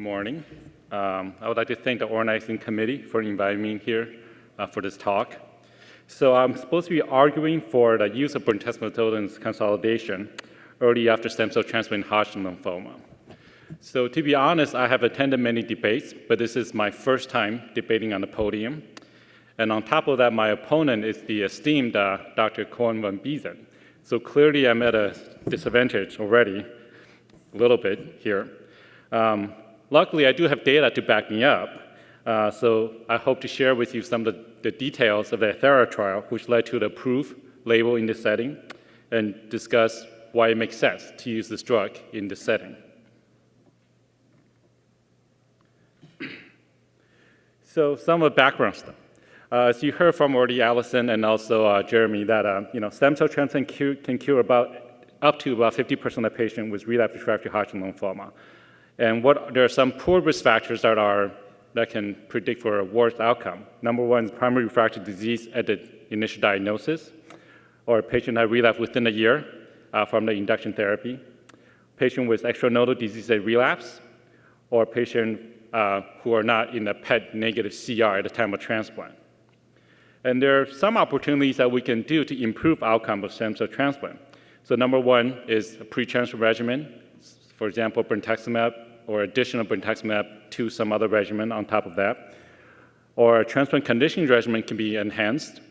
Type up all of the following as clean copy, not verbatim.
morning. I would like to thank the organizing committee for inviting me here for this talk. So I'm supposed to be arguing for the use of Brentuximab Vedotin's consolidation early after stem cell transplant in Hodgkin lymphoma. So to be honest, I have attended many debates, but this is my first time debating on the podium. And on top of that, my opponent is the esteemed Dr. Cohen van Biezen. So clearly I'm at a disadvantage already, a little bit here. Luckily, I do have data to back me up, so I hope to share with you some of the details of the Athera trial, which led to the approved label in this setting, and discuss why it makes sense to use this drug in this setting. So some of the background stuff. As you heard from already Allison and also Jeremy, that stem cell transplant can cure up to about 50% of patients with relapsed refractory Hodgkin lymphoma. And there are some poor risk factors that can predict for a worse outcome. Number one is primary refractory disease at the initial diagnosis, or a patient that relapsed within a year from the induction therapy, patient with extranodal disease at relapse, or patient who are not in a PET negative CR at the time of transplant. And there are some opportunities that we can do to improve outcome of stem cell transplant. So number one is a pre-transplant regimen, for example, Brentuximab, or additional Brentuximab to some other regimen on top of that. Or a transplant conditioning regimen can be enhanced.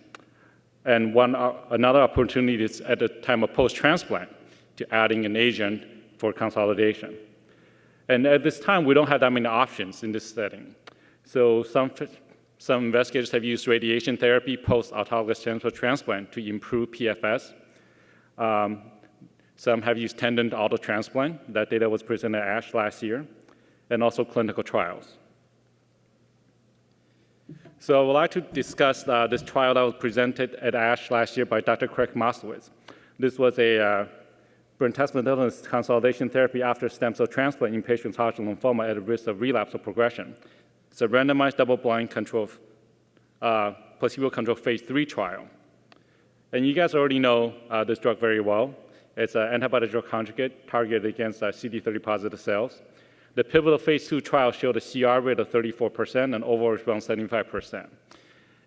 And another opportunity is at the time of post-transplant to adding an agent for consolidation. And at this time, we don't have that many options in this setting. So some investigators have used radiation therapy post-autologous stem cell transplant to improve PFS. Some have used tendon auto transplant. That data was presented at ASH last year, and also clinical trials. So I would like to discuss this trial that was presented at ASH last year by Dr. Craig Moskowitz. This was a Brentuximab Vedotin consolidation therapy after stem cell transplant in patients with Hodgkin lymphoma at risk of relapse or progression. It's a randomized double-blind placebo-controlled phase 3 trial. And you guys already know this drug very well. It's an antibody-drug conjugate targeted against CD30 positive cells. The pivotal phase 2 trial showed a CR rate of 34% and overall response 75%.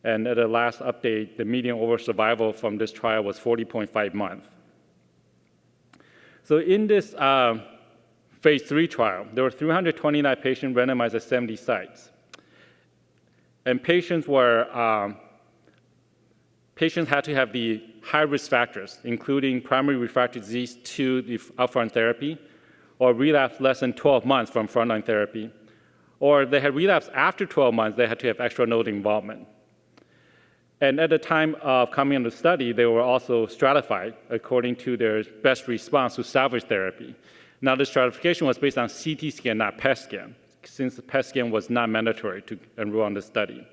And at the last update, the median overall survival from this trial was 40.5 months. So in this phase 3 trial, there were 329 patients randomized at 70 sites. And patients had to have the high-risk factors, including primary refractory disease to the upfront therapy, or relapse less than 12 months from frontline therapy, or they had relapse after 12 months, they had to have extranodal involvement. And at the time of coming on the study, they were also stratified according to their best response to salvage therapy. Now, the stratification was based on CT scan, not PET scan, since the PET scan was not mandatory to enroll on the study.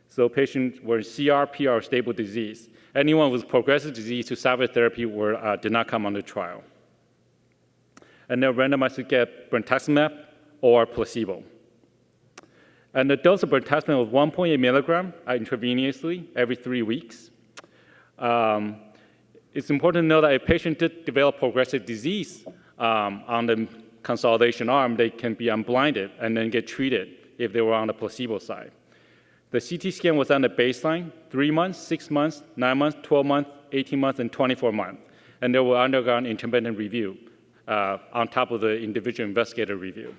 So patients were CR, PR, or stable disease. Anyone with progressive disease to salvage therapy did not come on the trial. And they're randomized to get Brentuximab or placebo. And the dose of Brentuximab was 1.8 milligram intravenously every 3 weeks. It's important to know that if a patient did develop progressive disease on the consolidation arm, they can be unblinded and then get treated if they were on the placebo side. The CT scan was on the baseline, 3 months, 6 months, 9 months, 12 months, 18 months, and 24 months. And they were undergone independent review on top of the individual investigator review.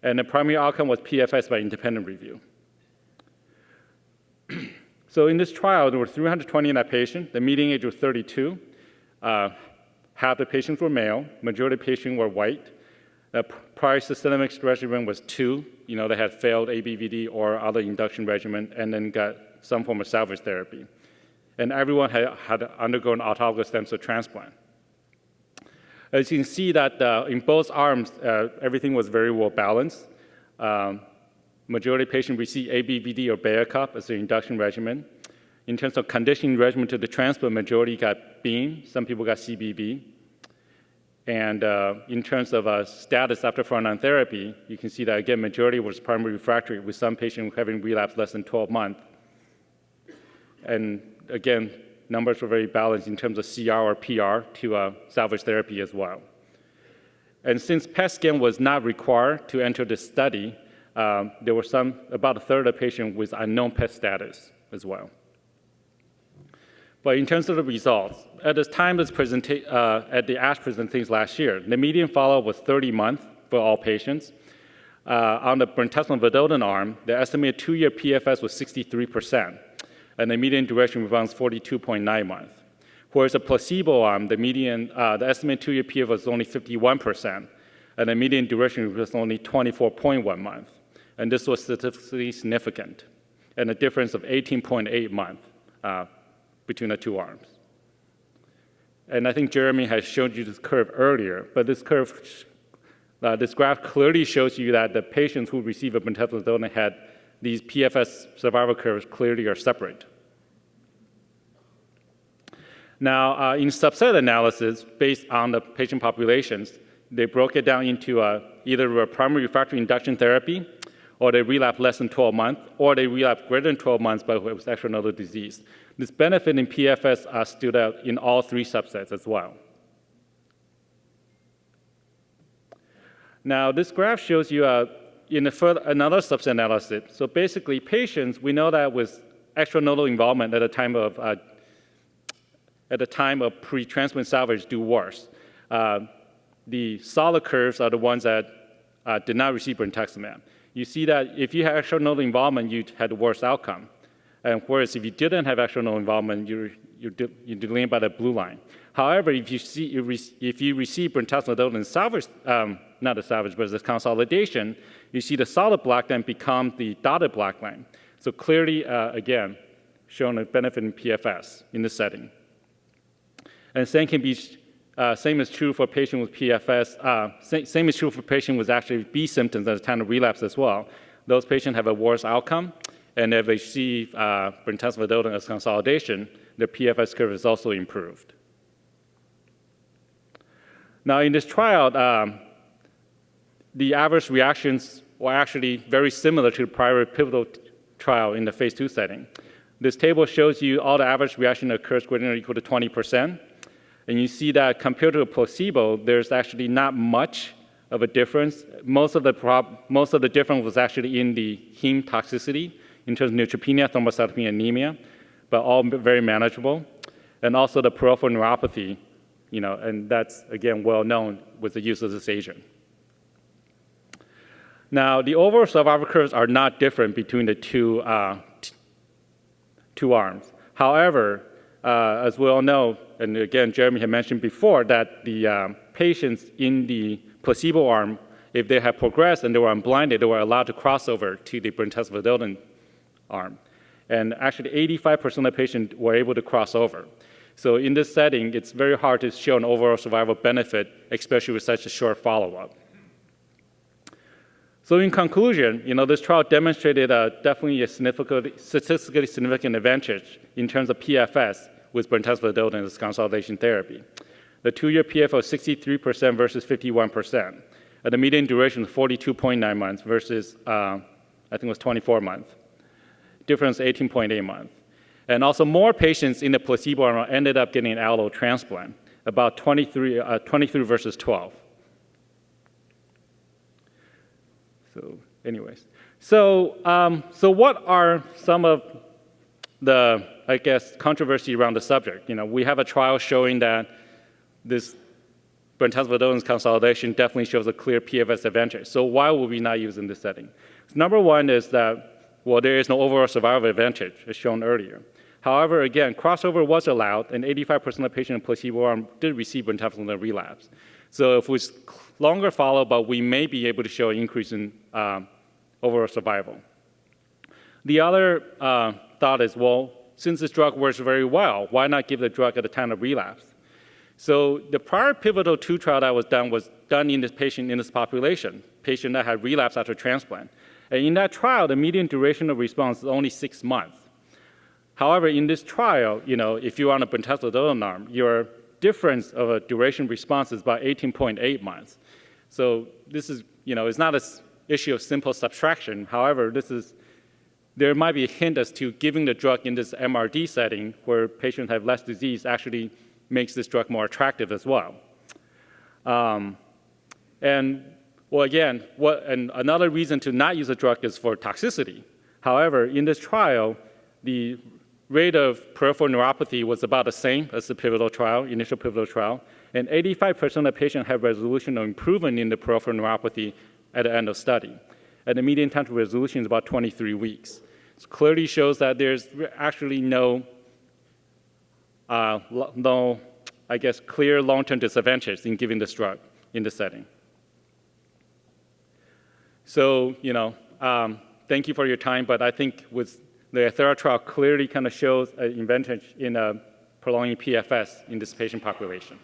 And the primary outcome was PFS by independent review. So in this trial, there were 329 patients. The median age was 32. Half the patients were male. Majority of patients were white. The prior systemic regimen was 2. They had failed ABVD or other induction regimen and then got some form of salvage therapy. And everyone had undergone autologous stem cell transplant. As you can see that in both arms, everything was very well balanced. Majority of patients received ABVD or Bayer-Cup as their induction regimen. In terms of conditioning regimen to the transplant, majority got BEAM, some people got CBV. And in terms of status after frontline therapy, you can see that, again, majority was primary refractory, with some patients having relapsed less than 12 months. And again, numbers were very balanced in terms of CR or PR to salvage therapy as well. And since PET scan was not required to enter the study, there were about a third of patients with unknown PET status as well. But in terms of the results, at the time of this at the ASH presentations last year, the median follow-up was 30 months for all patients. On the Brentuximab Vedotin arm, the estimated 2-year PFS was 63%, and the median duration was 42.9 months. Whereas the placebo arm, the estimated 2-year PFS was only 51%, and the median duration was only 24.1 months. And this was statistically significant, and a difference of 18.8 months between the two arms. And I think Jeremy has showed you this curve earlier, but this graph clearly shows you that the patients who receive a Brentuximab Vedotin had these PFS survival curves clearly are separate. Now, in subset analysis, based on the patient populations, they broke it down into either a primary refractory induction therapy, or they relapse less than 12 months, or they relapse greater than 12 months but with extranodal disease. This benefit in PFS stood out in all three subsets as well. Now, this graph shows you in another subset analysis. So basically, patients, we know that with extranodal involvement at the time of pre-transplant salvage do worse. The solid curves are the ones that did not receive Brentuximab. You see that if you have extranodal involvement, you had the worst outcome. And whereas if you didn't have extranodal involvement, you're delineated by the blue line. However, if you receive Brentuximab Vedotin salvage, not the salvage, but the consolidation, you see the solid black line become the dotted black line. So clearly, again, showing a benefit in PFS in this setting. And same is true for patient with PFS. Same is true for patient with actually B symptoms at the time of relapse as well. Those patients have a worse outcome, and if they receive Brentuximab Vedotin as consolidation, their PFS curve is also improved. Now, in this trial, the adverse reactions were actually very similar to the prior pivotal trial in the phase 2 setting. This table shows you all the average reaction occurs greater than or equal to 20%. And you see that compared to a placebo, there's actually not much of a difference. Most of the difference was actually in the heme toxicity in terms of neutropenia, thrombocytopenia, anemia, but all very manageable. And also the peripheral neuropathy, and that's, again, well known with the use of this agent. Now, the overall survival curves are not different between the two arms. However, as we all know, and again, Jeremy had mentioned before, that the patients in the placebo arm, if they had progressed and they were unblinded, they were allowed to cross over to the Brentuximab Vedotin arm. And actually, 85% of patients were able to cross over. So in this setting, it's very hard to show an overall survival benefit, especially with such a short follow-up. So in conclusion, this trial demonstrated definitely a statistically significant advantage in terms of PFS with Brentuximab Vedotin as consolidation therapy. The 2-year PFS was 63% versus 51%. And the median duration was 42.9 months versus, I think it was 24 months. Difference 18.8 months. And also more patients in the placebo arm ended up getting an allo transplant, about 23 versus 12. So anyways, so what are some of the, I guess, controversy around the subject? We have a trial showing that this Brentuximab Vedotin consolidation definitely shows a clear PFS advantage. So why would we not use in this setting? So number one is that, well, there is no overall survival advantage, as shown earlier. However, again, crossover was allowed, and 85% of patients in placebo arm did receive Brentuximab relapse. So if with longer follow-up, we may be able to show an increase in overall survival. The other thought is, well, since this drug works very well, why not give the drug at the time of relapse? So the prior pivotal 2 trial that was done in this patient in this population that had relapsed after transplant. And in that trial, the median duration of response is only 6 months. However, in this trial, if you're on a Brentuximab Vedotin arm, your difference of a duration response is about 18.8 months. So this is, it's not an issue of simple subtraction. However, there might be a hint as to giving the drug in this MRD setting where patients have less disease actually makes this drug more attractive as well. And well, again, another reason to not use a drug is for toxicity. However, in this trial, the rate of peripheral neuropathy was about the same as the initial pivotal trial, and 85% of patients have resolution or improvement in the peripheral neuropathy at the end of study. And the median time to resolution is about 23 weeks. It clearly shows that there's actually no, I guess, clear long-term disadvantage in giving this drug in this setting. So, thank you for your time, but I think with the Athera trial clearly kind of shows an advantage in prolonging PFS in this patient population.